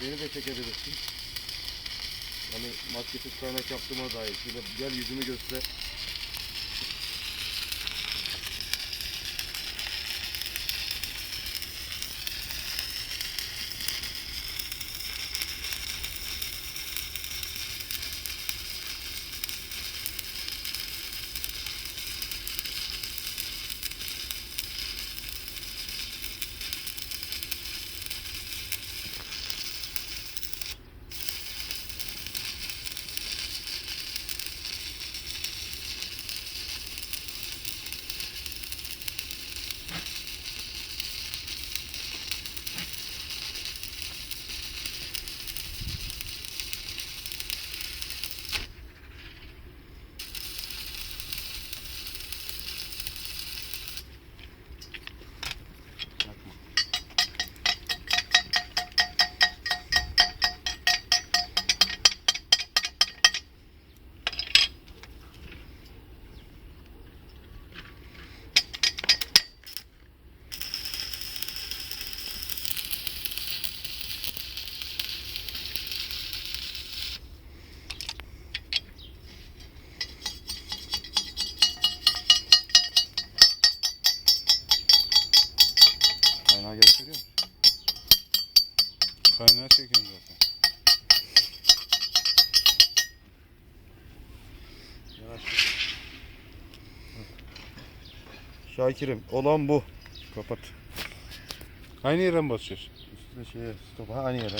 Beni de çekebilirsin. Hani maskesiz kaynak yaptığıma dair. Şöyle gel yüzümü göster. Kaynağı gösteriyor musun? Kaynağı çekiyorum zaten. Yavaş. Şakir'im olan bu. Kapat. Aynı yere mi basıyorsun? Üstüne şeye stop. Aynı yer.